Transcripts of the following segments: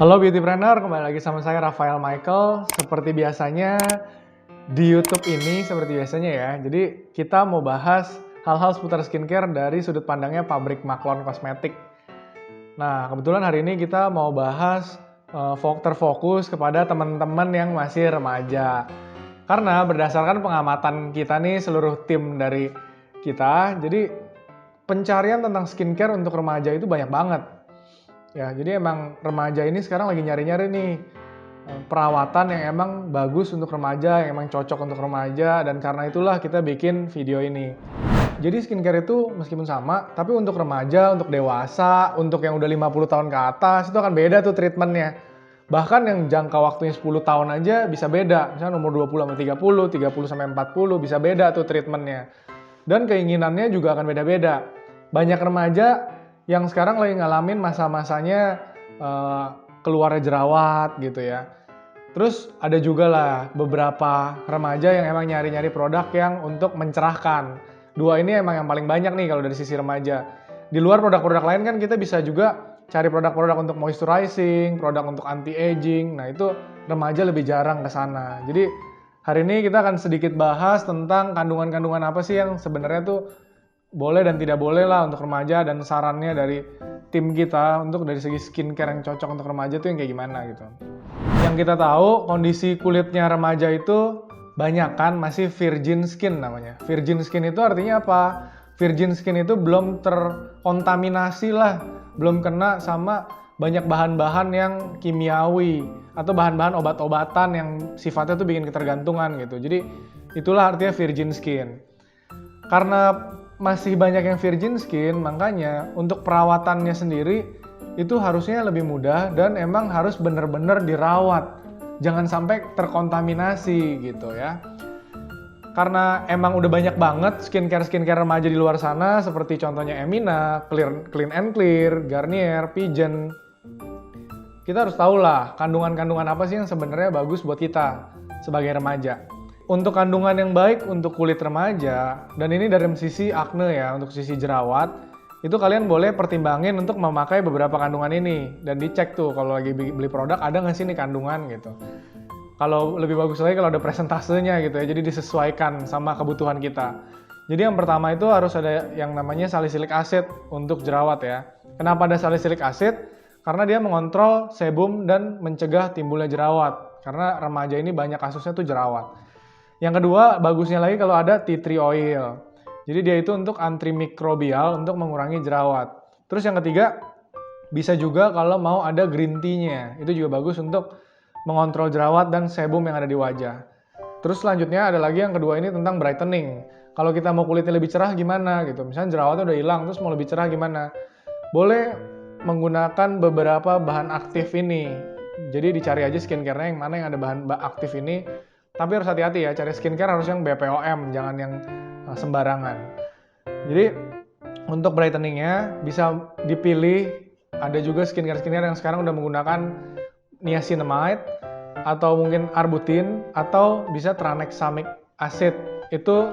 Halo Beautypreneur, kembali lagi sama saya Rafael Michael. Seperti biasanya di YouTube ini, seperti biasanya ya. Jadi kita mau bahas hal-hal seputar skincare dari sudut pandangnya pabrik Maklon Kosmetik. Nah, kebetulan hari ini kita mau bahas terfokus kepada teman-teman yang masih remaja. Karena berdasarkan pengamatan kita nih, seluruh tim dari kita, jadi pencarian tentang skincare untuk remaja itu banyak banget. Ya, jadi emang remaja ini sekarang lagi nyari-nyari nih perawatan yang emang bagus untuk remaja, yang emang cocok untuk remaja, dan karena itulah kita bikin video ini. Jadi skincare itu meskipun sama, tapi untuk remaja, untuk dewasa, untuk yang udah 50 tahun ke atas, itu akan beda tuh treatmentnya. Bahkan yang jangka waktunya 10 tahun aja bisa beda. Misalnya umur 20 sampai 30, 30 sampai 40 bisa beda tuh treatmentnya. Dan keinginannya juga akan beda-beda. Banyak remaja yang sekarang lagi ngalamin masa-masanya keluarnya jerawat gitu ya. Terus ada juga lah beberapa remaja yang emang nyari-nyari produk yang untuk mencerahkan. Dua ini emang yang paling banyak nih kalau dari sisi remaja. Di luar produk-produk lain kan kita bisa juga cari produk-produk untuk moisturizing, produk untuk anti-aging. Nah itu remaja lebih jarang ke sana. Jadi hari ini kita akan sedikit bahas tentang kandungan-kandungan apa sih yang sebenarnya tuh boleh dan tidak boleh lah untuk remaja, dan sarannya dari tim kita untuk dari segi skincare yang cocok untuk remaja tuh yang kayak gimana gitu. Yang kita tahu kondisi kulitnya remaja itu banyak kan masih virgin skin namanya. Virgin skin itu artinya apa? Virgin skin itu belum terkontaminasi lah, belum kena sama banyak bahan-bahan yang kimiawi atau bahan-bahan obat-obatan yang sifatnya tuh bikin ketergantungan gitu. Jadi itulah artinya virgin skin. Karena masih banyak yang virgin skin, makanya untuk perawatannya sendiri itu harusnya lebih mudah dan emang harus bener-bener dirawat. Jangan sampai terkontaminasi gitu ya. Karena emang udah banyak banget skincare remaja di luar sana, seperti contohnya Emina, Clean and Clear, Garnier, Pigeon. Kita harus tahu lah kandungan-kandungan apa sih yang sebenarnya bagus buat kita sebagai remaja. Untuk kandungan yang baik untuk kulit remaja, dan ini dari sisi akne ya, untuk sisi jerawat, itu kalian boleh pertimbangin untuk memakai beberapa kandungan ini. Dan dicek tuh kalau lagi beli produk ada nggak sih nih kandungan gitu. Kalau lebih bagus lagi kalau ada presentasenya gitu ya, jadi disesuaikan sama kebutuhan kita. Jadi yang pertama itu harus ada yang namanya salicylic acid untuk jerawat ya. Kenapa ada salicylic acid? Karena dia mengontrol sebum dan mencegah timbulnya jerawat. Karena remaja ini banyak kasusnya tuh jerawat. Yang kedua, bagusnya lagi kalau ada tea tree oil. Jadi dia itu untuk antimikrobial, untuk mengurangi jerawat. Terus yang ketiga, bisa juga kalau mau ada green tea-nya. Itu juga bagus untuk mengontrol jerawat dan sebum yang ada di wajah. Terus selanjutnya ada lagi yang kedua ini tentang brightening. Kalau kita mau kulitnya lebih cerah gimana gitu. Misalnya jerawatnya udah hilang, terus mau lebih cerah gimana. Boleh menggunakan beberapa bahan aktif ini. Jadi dicari aja skincare-nya yang mana yang ada bahan aktif ini. Tapi harus hati-hati ya, cari skincare harus yang BPOM, jangan yang sembarangan. Jadi untuk brightening-nya bisa dipilih, ada juga skincare yang sekarang udah menggunakan niacinamide, atau mungkin arbutin, atau bisa tranexamic acid. Itu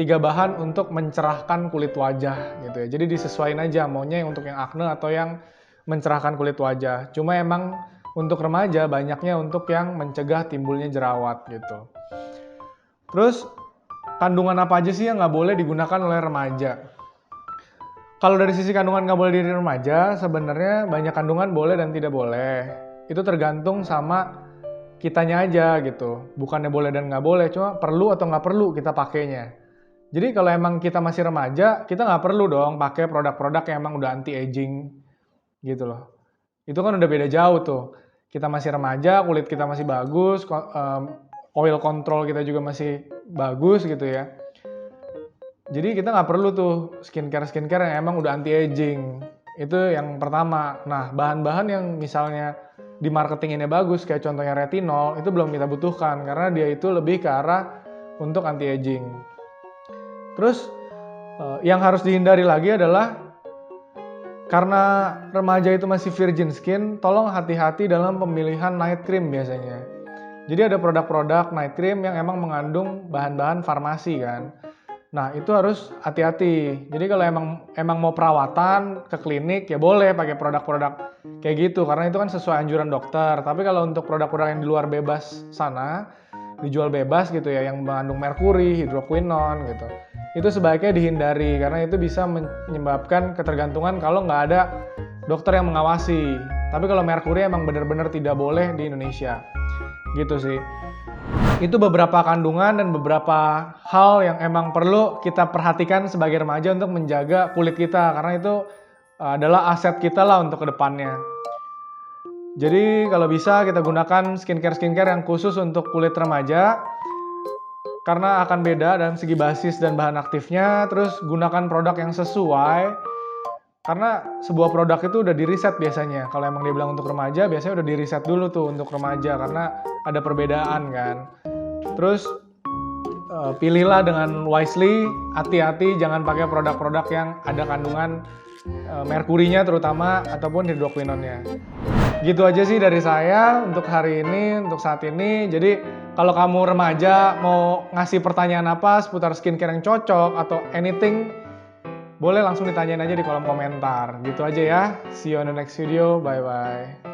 3 bahan untuk mencerahkan kulit wajah gitu ya. Jadi disesuaikan aja maunya yang untuk yang akne atau yang mencerahkan kulit wajah. Cuma emang untuk remaja banyaknya untuk yang mencegah timbulnya jerawat gitu. Terus kandungan apa aja sih yang nggak boleh digunakan oleh remaja? Kalau dari sisi kandungan nggak boleh di remaja, sebenarnya banyak kandungan boleh dan tidak boleh. Itu tergantung sama kitanya aja gitu. Bukannya boleh dan nggak boleh, cuma perlu atau nggak perlu kita pakainya. Jadi kalau emang kita masih remaja, kita nggak perlu dong pakai produk-produk yang emang udah anti-aging gitu loh. Itu kan udah beda jauh tuh. Kita masih remaja, kulit kita masih bagus, oil control kita juga masih bagus gitu ya. Jadi kita nggak perlu tuh skincare yang emang udah anti-aging. Itu yang pertama. Nah, bahan-bahan yang misalnya di marketing ini bagus, kayak contohnya retinol, itu belum kita butuhkan, karena dia itu lebih ke arah untuk anti-aging. Terus, yang harus dihindari lagi adalah karena remaja itu masih virgin skin, tolong hati-hati dalam pemilihan night cream biasanya. Jadi ada produk-produk night cream yang emang mengandung bahan-bahan farmasi kan. Nah, itu harus hati-hati. Jadi kalau emang mau perawatan ke klinik ya boleh pakai produk-produk kayak gitu karena itu kan sesuai anjuran dokter. Tapi kalau untuk produk-produk yang di luar bebas sana, dijual bebas gitu ya yang mengandung merkuri, hidroquinon gitu. Itu sebaiknya dihindari karena itu bisa menyebabkan ketergantungan kalau nggak ada dokter yang mengawasi. Tapi kalau merkuri emang benar-benar tidak boleh di Indonesia. Gitu sih. Itu beberapa kandungan dan beberapa hal yang emang perlu kita perhatikan sebagai remaja untuk menjaga kulit kita karena itu adalah aset kita lah untuk kedepannya. Jadi kalau bisa kita gunakan skincare yang khusus untuk kulit remaja karena akan beda dalam segi basis dan bahan aktifnya. Terus gunakan produk yang sesuai karena sebuah produk itu udah di-riset biasanya. Kalau emang dia bilang untuk remaja, biasanya udah di-riset dulu tuh untuk remaja karena ada perbedaan kan. Terus pilihlah dengan wisely, hati-hati jangan pakai produk-produk yang ada kandungan merkurinya terutama ataupun hidroquinonnya. Gitu aja sih dari saya untuk hari ini, untuk saat ini. Jadi kalau kamu remaja mau ngasih pertanyaan apa seputar skincare yang cocok atau anything, boleh langsung ditanyain aja di kolom komentar. Gitu aja ya. See you on the next video. Bye-bye.